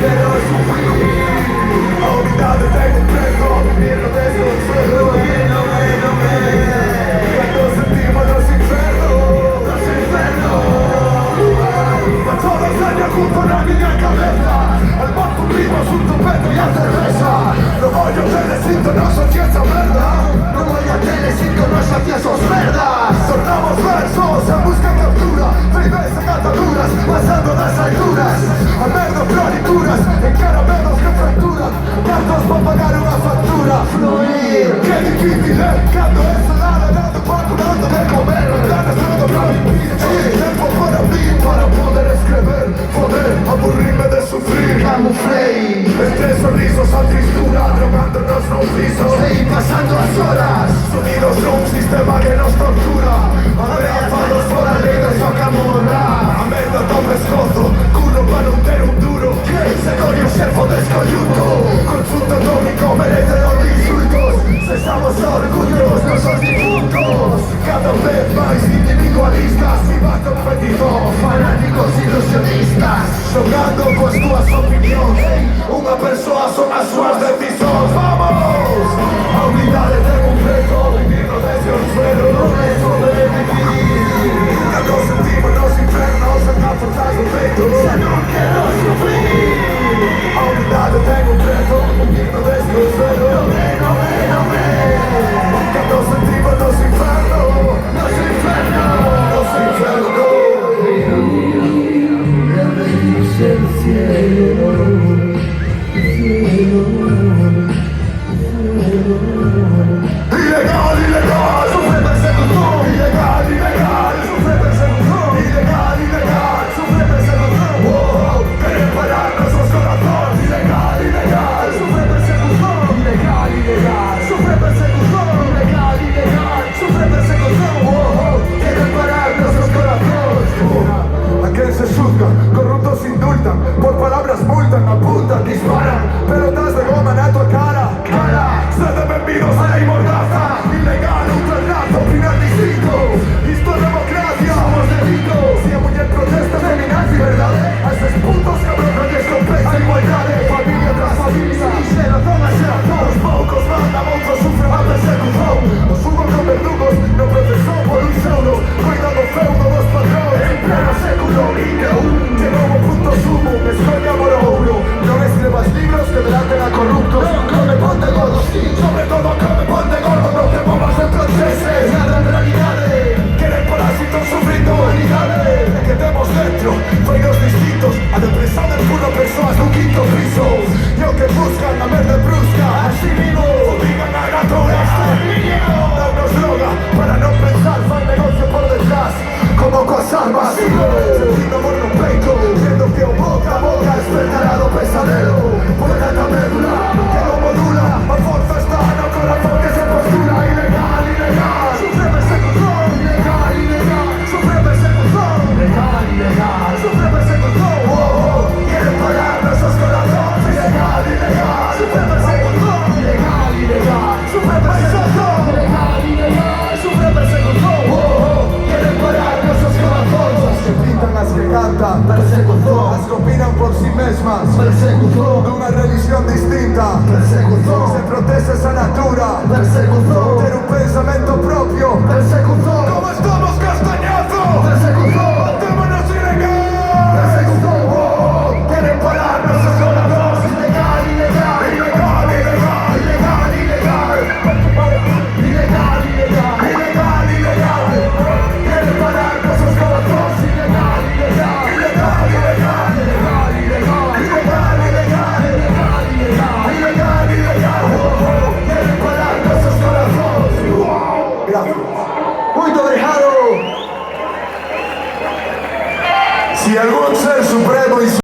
quiero sufrir. A unidades tengo un preso, viviendo desde el suelo. Cuando sentimos los infiernos, a todos años junto a la niña cabeza, al mar cumplimos un tupete y a cerveza. No voy a telecito, no soy esa merda. No voy a telecito, no soy esos merdas. Tornamos versos en busca de captura, vives en ataduras, pasando las alturas. A merda florituras, en caramelos que fracturan, cartos para pagar una factura. Fluir, qué difícil es, cuando es salada, dando por curando de comer. Ganas todo lo impide, tiempo para mí, para poder escribir, poder aburrirme de sufrir. Camuflé, estrés, sonrisos, a tristura, drogándonos no pisos. Seguir pasando las horas, sonidos de un sistema que nos tortura. Amenazados por la ley de su camorra. A merda to pescozo, curro para non ter un duro. Se coñe un xerfo descoyunto, consulto atómico merece los insultos. Cesamos orgullos, no son difuntos. Cada vez máis individualistas, mi vato competido, fanáticos ilusionistas, xogando coas túas opinións. Unha persoa son as súas decisións. Vamos! A unidade ten un reto, vivindo desde o suelo. Non é sobrevivir. Cando sentimos nos infernos, en a forza do peito. Se non quero sufrir. A unidade ten un reto, vivindo desde o suelo. Cando sentimos nos infernos, el cielo, ilegal, ilegal, sufre persecución. Ilegal, ilegal, sufre persecución. Ilegal, ilegal, sufre persecución. Oh, quieren parar nuestros corazones. Ilegal, ilegal, sufre persecución. Ilegal, ilegal, sufre persecución. Ilegal, ilegal, sufre persecución. Oh, quieren parar nuestros corazones. Oh, a quien se juzga, corruptos indultan, por palabras multan, apuntan, disparan, pelotas de goma en tu cara. Sed bienvenidos a la mordaza. Ilegal, ultralazo, primer distrito. Esto es democracia, somos delitos. Si hay mujer protesta, feminazi, ¿verdad? A esos puntos cabrón no les compensa igualdad. Familia tras familia, se la zona, los pocos mandan, otros sufren a persecución. Os subo con verdugos, no procesó por un pseudo. Cuidado feudo dos patrones, en pleno século. Llegó un punto sumo, escoña por ouro. No escribas libros que delaten a corruptos. Come ponte gordo, sobre todo come ponte gordo. No te pongas en franceses, nada en realidades. Quieren parásitos sufriendo humanidades. Que tenemos dentro, fuegos distintos. A depresión del puro personas de un quinto piso. Y aunque buscan la merda brusca, así vivo, obligan a gratuita. Darnos droga para no pensar, fan negocio por detrás. Como coas armas, sentindo amor no peito, vendo que o boca a boca despertará do pesadelo. Por tanta médula, que non modula, a forza está no corazón que se postula. Ilegal, ilegal, sufre persecución. Ilegal, ilegal, sufre persecución. Ilegal, ilegal, sufre persecución. Oh, oh, quieren parar nuestros corazones. Ilegal, ilegal, sufre persecución. Ilegal, ilegal, sufre persecución. Ilegal, ilegal, sufre persecución. Oh, oh, quieren parar nuestros corazones. Las que pintan, las que cantan, persecución. Las que opinan por sí mismas, persecución. De una religión distinta, persecución. Se protesta esa